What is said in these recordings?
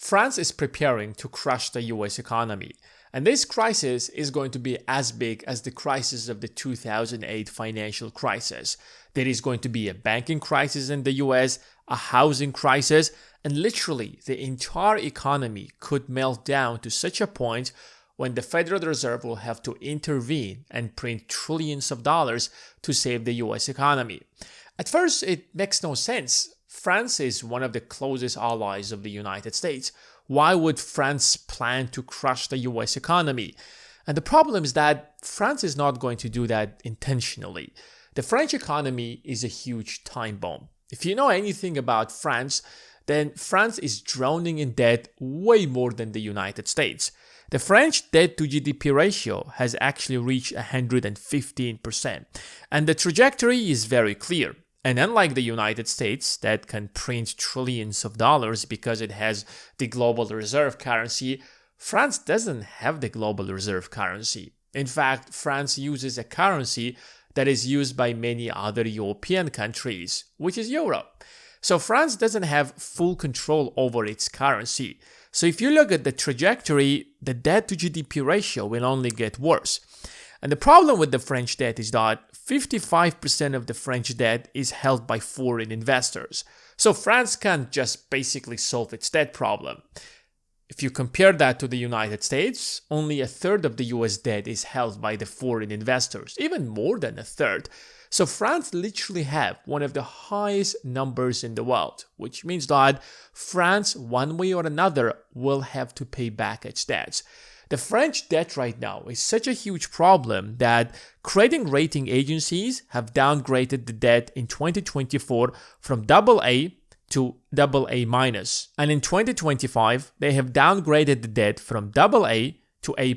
France is preparing to crush the US economy. And this crisis is going to be as big as the crisis of the 2008 financial crisis. There is going to be a banking crisis in the US, a housing crisis, and literally the entire economy could melt down to such a point when the Federal Reserve will have to intervene and print trillions of dollars to save the US economy. At first, it makes no sense. France is one of the closest allies of the United States. Why would France plan to crush the US economy? And the problem is that France is not going to do that intentionally. The French economy is a huge time bomb. If you know anything about France, then France is drowning in debt way more than the United States. The French debt to GDP ratio has actually reached 115%. And the trajectory is very clear. And unlike the United States that can print trillions of dollars because it has the global reserve currency, France doesn't have the global reserve currency. In fact, France uses a currency that is used by many other European countries, which is euro. So France doesn't have full control over its currency. So if you look at the trajectory, the debt to GDP ratio will only get worse. And the problem with the French debt is that 55% of the French debt is held by foreign investors. So France can't just basically solve its debt problem. If you compare that to the United States, only a third of the US debt is held by the foreign investors, even more than a third. So France literally have one of the highest numbers in the world, which means that France, one way or another, will have to pay back its debts. The French debt right now is such a huge problem that credit rating agencies have downgraded the debt in 2024 from AA to AA-. And in 2025, they have downgraded the debt from AA to A+.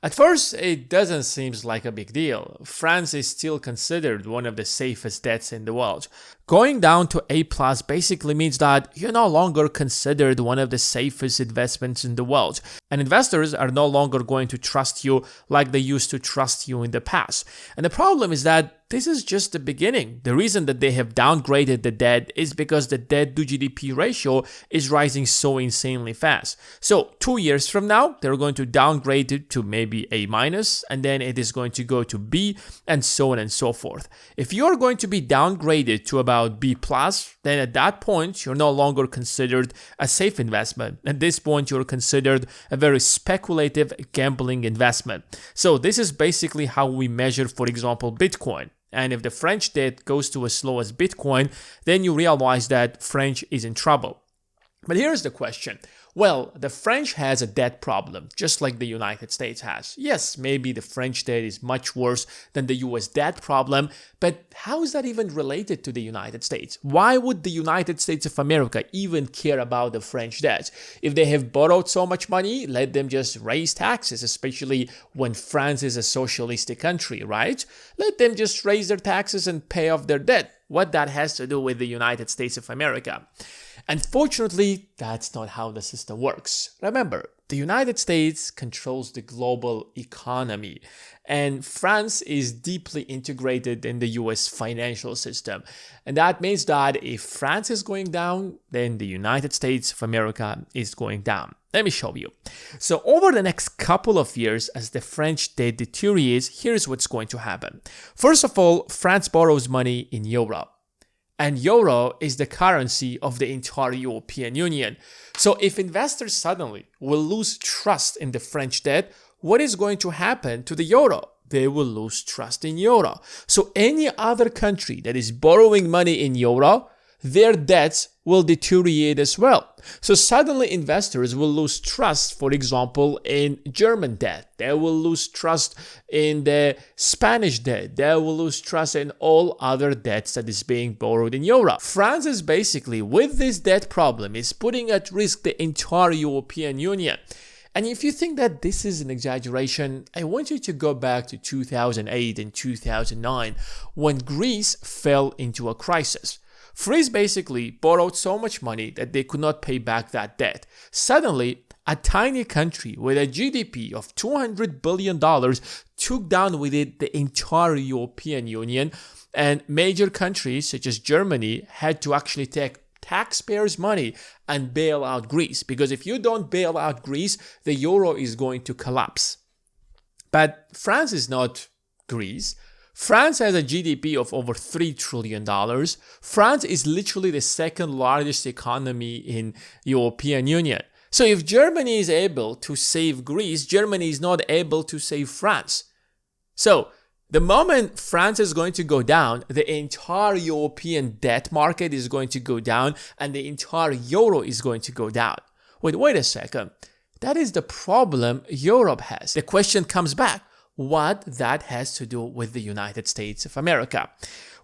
At first, it doesn't seem like a big deal. France is still considered one of the safest debts in the world. Going down to A+ basically means that you're no longer considered one of the safest investments in the world. And investors are no longer going to trust you like they used to trust you in the past. And the problem is that this is just the beginning. The reason that they have downgraded the debt is because the debt to GDP ratio is rising so insanely fast. So 2 years from now, they're going to downgrade it to maybe A-, and then it is going to go to B, and so on and so forth. If you're going to be downgraded to about B+, then at that point, you're no longer considered a safe investment. At this point, you're considered a very speculative gambling investment. So this is basically how we measure, for example, Bitcoin. And if the French debt goes to as low as Bitcoin, then you realize that French is in trouble. But here's the question. Well, the French has a debt problem, just like the United States has. Yes, maybe the French debt is much worse than the US debt problem, but how is that even related to the United States? Why would the United States of America even care about the French debt? If they have borrowed so much money, let them just raise taxes, especially when France is a socialistic country, right? Let them just raise their taxes and pay off their debt. What that has to do with the United States of America? Unfortunately, that's not how the system works. Remember, the United States controls the global economy, and France is deeply integrated in the US financial system. And that means that if France is going down, then the United States of America is going down. Let me show you. So over the next couple of years, as the French debt deteriorates, here's what's going to happen. First of all, France borrows money in euro. And euro is the currency of the entire European Union. So if investors suddenly will lose trust in the French debt, what is going to happen to the euro? They will lose trust in euro. So any other country that is borrowing money in euro, their debts will deteriorate as well. So suddenly investors will lose trust, for example, in German debt. They will lose trust in the Spanish debt. They will lose trust in all other debts that is being borrowed in euro. France is basically, with this debt problem, is putting at risk the entire European Union. And if you think that this is an exaggeration, I want you to go back to 2008 and 2009 when Greece fell into a crisis. Greece basically borrowed so much money that they could not pay back that debt. Suddenly, a tiny country with a GDP of $200 billion took down with it the entire European Union, and major countries such as Germany had to actually take taxpayers' money and bail out Greece. Because if you don't bail out Greece, the euro is going to collapse. But France is not Greece. France has a GDP of over $3 trillion. France is literally the second largest economy in European Union. So if Germany is able to save Greece, Germany is not able to save France. So the moment France is going to go down, the entire European debt market is going to go down and the entire euro is going to go down. Wait a second. That is the problem Europe has. The question comes back. What that has to do with the United States of America.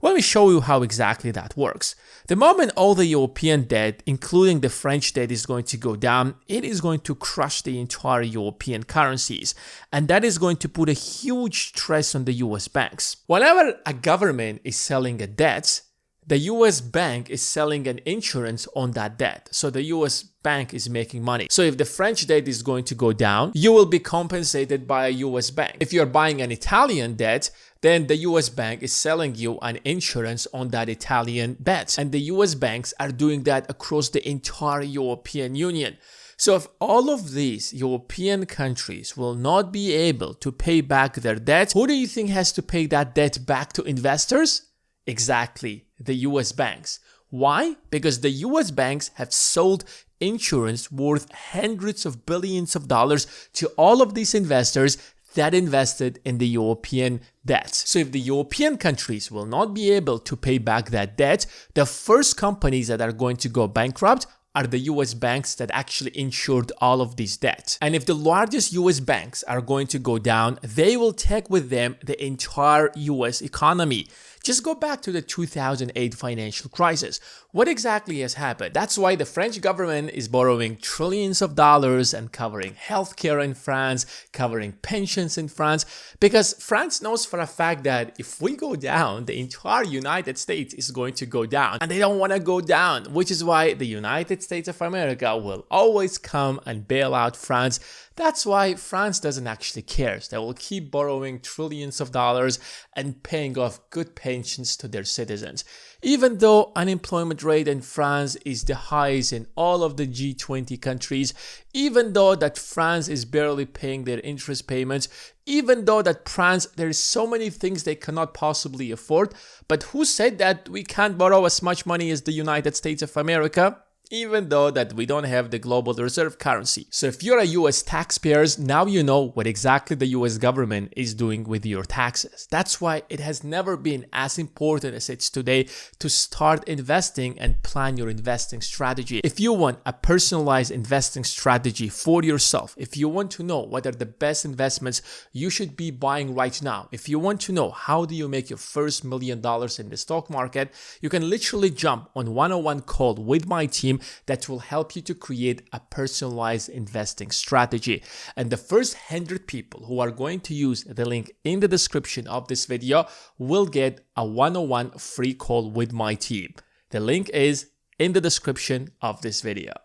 Well, let me show you how exactly that works. The moment all the European debt, including the French debt, is going to go down, it is going to crush the entire European currencies. And that is going to put a huge stress on the US banks. Whenever a government is selling a debt, the US bank is selling an insurance on that debt. So the US bank is making money. So if the French debt is going to go down, you will be compensated by a US bank. If you're buying an Italian debt, then the US bank is selling you an insurance on that Italian debt. And the US banks are doing that across the entire European Union. So if all of these European countries will not be able to pay back their debt, who do you think has to pay that debt back to investors? Exactly, the US banks. Why? Because the US banks have sold insurance worth hundreds of billions of dollars to all of these investors that invested in the European debts. So if the European countries will not be able to pay back that debt, the first companies that are going to go bankrupt are the US banks that actually insured all of these debts. And if the largest US banks are going to go down, they will take with them the entire US economy. Just go back to the 2008 financial crisis. What exactly has happened? That's why the French government is borrowing trillions of dollars and covering healthcare in France, covering pensions in France, because France knows for a fact that if we go down, the entire United States is going to go down, and they don't want to go down, which is why the United States of America will always come and bail out France. That's why France doesn't actually care. They will keep borrowing trillions of dollars and paying off good pensions to their citizens. Even though unemployment rate in France is the highest in all of the G20 countries, even though that France is barely paying their interest payments, even though that France, there's so many things they cannot possibly afford, but who said that we can't borrow as much money as the United States of America? Even though that we don't have the global reserve currency. So if you're a US taxpayer, now you know what exactly the US government is doing with your taxes. That's why it has never been as important as it's today to start investing and plan your investing strategy. If you want a personalized investing strategy for yourself, if you want to know what are the best investments you should be buying right now, if you want to know how do you make your first $1 million in the stock market, you can literally jump on 101 call with my team that will help you to create a personalized investing strategy. And the first 100 people who are going to use the link in the description of this video will get a 101 free call with my team. The link is in the description of this video.